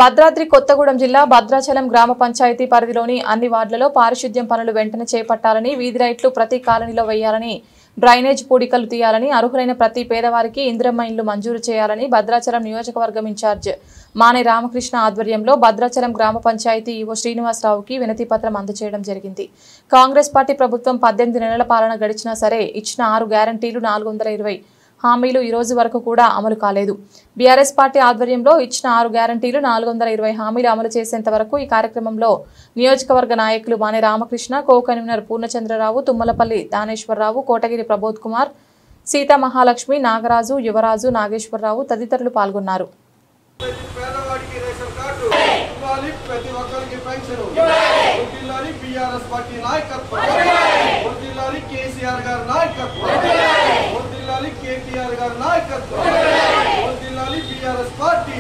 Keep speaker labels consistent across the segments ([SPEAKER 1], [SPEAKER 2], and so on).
[SPEAKER 1] భద్రాద్రి కొత్తగూడెం జిల్లా భద్రాచలం గ్రామ పంచాయతీ పరిధిలోని అన్ని వార్డులలో పారిశుద్ధ్యం పనులు వెంటనే చేపట్టాలని, వీధి లైట్లు ప్రతి కాలనీలో వేయాలని, డ్రైనేజ్ పూడికలు తీయాలని, అర్హులైన ప్రతి పేదవారికి ఇందిరమ్మ ఇండ్లు మంజూరు చేయాలని భద్రాచలం నియోజకవర్గం ఇన్ఛార్జ్ మానే రామకృష్ణ ఆధ్వర్యంలో భద్రాచలం గ్రామ పంచాయతీ ఈవో శ్రీనివాసరావుకి వినతి పత్రం అందజేయడం జరిగింది. కాంగ్రెస్ పార్టీ ప్రభుత్వం 18 నెలల పాలన గడిచినా సరే ఇచ్చిన 6 గ్యారంటీలు 420 హామీలు ఈ రోజు వరకు కూడా అమలు కాలేదు. బీఆర్ఎస్ పార్టీ ఆధ్వర్యంలో ఇచ్చిన 6 గ్యారంటీలు 420 హామీలు అమలు చేసేంత వరకు ఈ కార్యక్రమంలో నియోజకవర్గ నాయకులు మానే రామకృష్ణ, కో కన్వీనర్ పూర్ణచంద్రరావు, తుమ్మలపల్లి దానేశ్వరరావు, కోటగిరి ప్రబోధ్ కుమార్, సీతా మహాలక్ష్మి, నాగరాజు, యువరాజు, నాగేశ్వరరావు తదితరులు పాల్గొన్నారు.
[SPEAKER 2] కేటీఆర్ గారి నాయకత్వం వర్ధిల్లాలి బీఆర్ఎస్ పార్టీ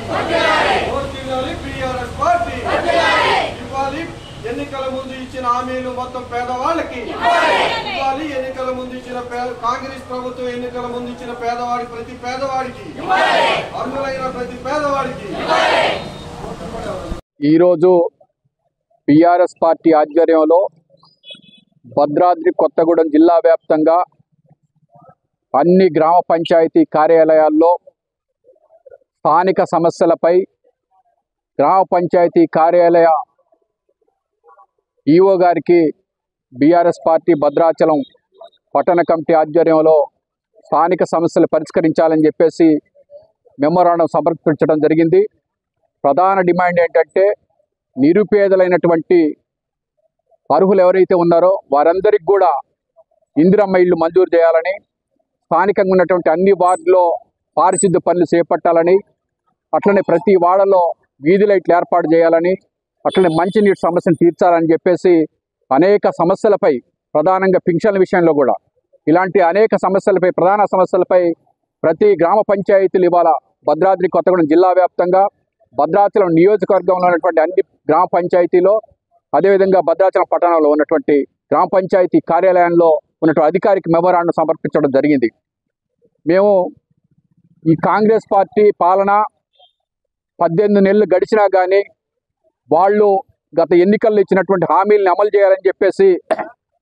[SPEAKER 2] వర్ధిల్లాలి బీఆర్ఎస్ పార్టీ ఇవ్వాలి. ఎన్నికల ముందు ఇచ్చిన హామీలు మొత్తం పేదవాళ్ళకి ఇవ్వాలి. ఎన్నికల ముందు ఇచ్చిన కాంగ్రెస్ ప్రభుత్వం ఎన్నికల ముందు ఇచ్చిన పేదవాడి ప్రతి పేదవాడికి అర్హులైన ప్రతి పేదవాడికి.
[SPEAKER 3] ఈరోజు బీఆర్ఎస్ పార్టీ ఆధ్వర్యంలో భద్రాద్రి కొత్తగూడెం జిల్లా వ్యాప్తంగా అన్ని గ్రామ పంచాయతీ కార్యాలయాల్లో స్థానిక సమస్యలపై గ్రామ పంచాయతీ కార్యాలయ ఈఓ గారికి బీఆర్ఎస్ పార్టీ భద్రాచలం పట్టణ కమిటీ ఆధ్వర్యంలో స్థానిక సమస్యలు పరిష్కరించాలని చెప్పేసి మెమోరాండం సమర్పించడం జరిగింది. ప్రధాన డిమాండ్ ఏంటంటే నిరుపేదలైనటువంటి అర్హులు ఎవరైతే ఉన్నారో వారందరికీ కూడా ఇందిరమ్మ ఇళ్ళు మంజూరు చేయాలని, స్థానికంగా ఉన్నటువంటి అన్ని వార్డుల్లో పారిశుద్ధ్య పనులు చేపట్టాలని, అట్లనే ప్రతి వాడలో వీధి లైట్లు ఏర్పాటు చేయాలని, అట్లనే మంచినీటి సమస్యను తీర్చాలని చెప్పేసి అనేక సమస్యలపై, ప్రధానంగా పింఛన్ల విషయంలో కూడా ఇలాంటి అనేక సమస్యలపై, ప్రధాన సమస్యలపై ప్రతి గ్రామ పంచాయతీలు ఇవాళ భద్రాద్రి కొత్తగూడెం జిల్లా వ్యాప్తంగా భద్రాచలం నియోజకవర్గంలో ఉన్నటువంటి అన్ని గ్రామ పంచాయతీలో, అదేవిధంగా భద్రాచలం పట్టణంలో ఉన్నటువంటి గ్రామ పంచాయతీ కార్యాలయంలో ఉన్నటువంటి అధికారికి మెమోరాండం సమర్పించడం జరిగింది. మేము ఈ కాంగ్రెస్ పార్టీ పాలన 18 నెలలు గడిచినా కానీ వాళ్ళు గత ఎన్నికల్లో ఇచ్చినటువంటి హామీలను అమలు చేయాలని చెప్పేసి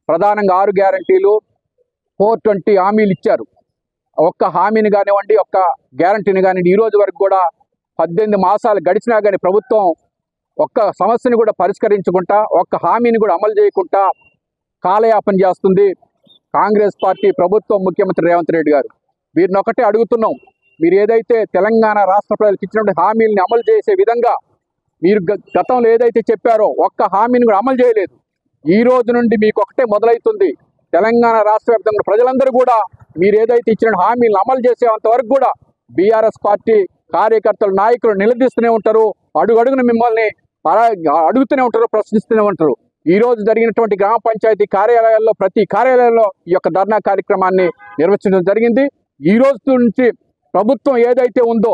[SPEAKER 3] ప్రధానంగా 6 గ్యారంటీలు 420 హామీలు ఇచ్చారు. ఒక్క హామీని కానివ్వండి, ఒక్క గ్యారంటీని కానివ్వండి, ఈ రోజు వరకు కూడా 18 మాసాలు గడిచినా కానీ ప్రభుత్వం ఒక్క సమస్యని కూడా పరిష్కరించకుండా, ఒక్క హామీని కూడా అమలు చేయకుండా కాలయాపన చేస్తుంది కాంగ్రెస్ పార్టీ ప్రభుత్వం, ముఖ్యమంత్రి రేవంత్ రెడ్డి గారు. వీరిని ఒకటే అడుగుతున్నాం, మీరు ఏదైతే తెలంగాణ రాష్ట్ర ప్రజలకు ఇచ్చినటువంటి హామీలని అమలు చేసే విధంగా మీరు గతంలో ఏదైతే చెప్పారో ఒక్క హామీని కూడా అమలు చేయలేదు. ఈ రోజు నుండి మీకు ఒకటే మొదలవుతుంది. తెలంగాణ రాష్ట్ర వ్యాప్తంగా ప్రజలందరూ కూడా మీరు ఏదైతే ఇచ్చిన హామీలను అమలు చేసేంత వరకు కూడా బీఆర్ఎస్ పార్టీ కార్యకర్తలు, నాయకులు నిలదీస్తూనే ఉంటారు, అడుగడుగున మిమ్మల్ని అడుగుతూనే ఉంటారు, ప్రశ్నిస్తూనే ఉంటారు. ఈ రోజు జరిగినటువంటి గ్రామ పంచాయతీ కార్యాలయాల్లో ప్రతి కార్యాలయంలో ఈ యొక్క ధర్నా కార్యక్రమాన్ని నిర్వహించడం జరిగింది. ఈ రోజు నుంచి ప్రభుత్వం ఏదైతే ఉందో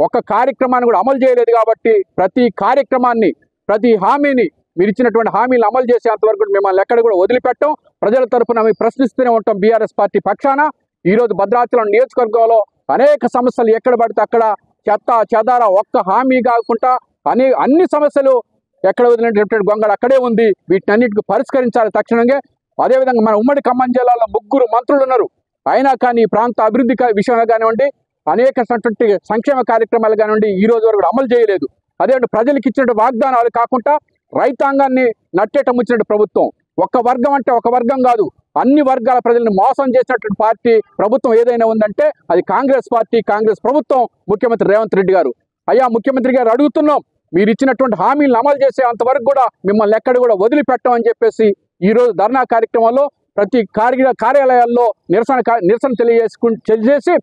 [SPEAKER 3] ఒక కార్యక్రమాన్ని కూడా అమలు చేయలేదు కాబట్టి ప్రతి కార్యక్రమాన్ని, ప్రతి హామీని, మీరు ఇచ్చినటువంటి హామీలను అమలు చేసేంత వరకు మిమ్మల్ని ఎక్కడ కూడా వదిలిపెట్టం. ప్రజల తరఫున మేము ప్రశ్నిస్తూనే ఉంటాం. బీఆర్ఎస్ పార్టీ పక్షాన ఈరోజు భద్రాచలం నియోజకవర్గంలో అనేక సమస్యలు ఎక్కడ పడితే అక్కడ చెత్త చెదార ఒక్క హామీ కాకుండా అన్ని సమస్యలు ఎక్కడ వదిలినటువంటి గొంగళ అక్కడే ఉంది. వీటినన్నిటికీ పరిష్కరించాలి తక్షణంగా. అదేవిధంగా మన ఉమ్మడి ఖమ్మం జిల్లాలో 3 మంత్రులు ఉన్నారు. అయినా కానీ ఈ ప్రాంత అభివృద్ధి విషయంలో కానివ్వండి, అనేక సంక్షేమ కార్యక్రమాలు కానివ్వండి ఈ రోజు వరకు అమలు చేయలేదు. అదేవిధంగా ప్రజలకు ఇచ్చినటువంటి వాగ్దానాలు కాకుండా రైతాంగాన్ని నట్టేట ముంచినటువంటి ప్రభుత్వం. ఒక వర్గం అంటే ఒక వర్గం కాదు, అన్ని వర్గాల ప్రజలను మోసం చేసినటువంటి పార్టీ ప్రభుత్వం ఏదైనా ఉందంటే అది కాంగ్రెస్ పార్టీ, కాంగ్రెస్ ప్రభుత్వం, ముఖ్యమంత్రి రేవంత్ రెడ్డి గారు. అయ్యా ముఖ్యమంత్రి గారు అడుగుతున్నాం, మీరు ఇచ్చినటువంటి హామీలను అమలు చేసే అంతవరకు కూడా మిమ్మల్ని ఎక్కడ కూడా వదిలిపెట్టమని చెప్పేసి ఈరోజు ధర్నా కార్యక్రమంలో ప్రతి కార్యాలయాల్లో నిరసన తెలియజేసి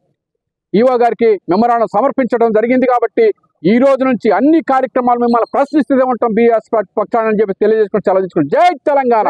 [SPEAKER 3] ఈవో గారికి మెమోరాండం సమర్పించడం జరిగింది. కాబట్టి ఈ రోజు నుంచి అన్ని కార్యక్రమాలు మిమ్మల్ని ప్రశ్నిస్తూనే ఉంటాం బీఆర్ఎస్ పక్షాన్ని అని చెప్పి తెలియజేసుకుని సెలవు తీసుకుని జై తెలంగాణ.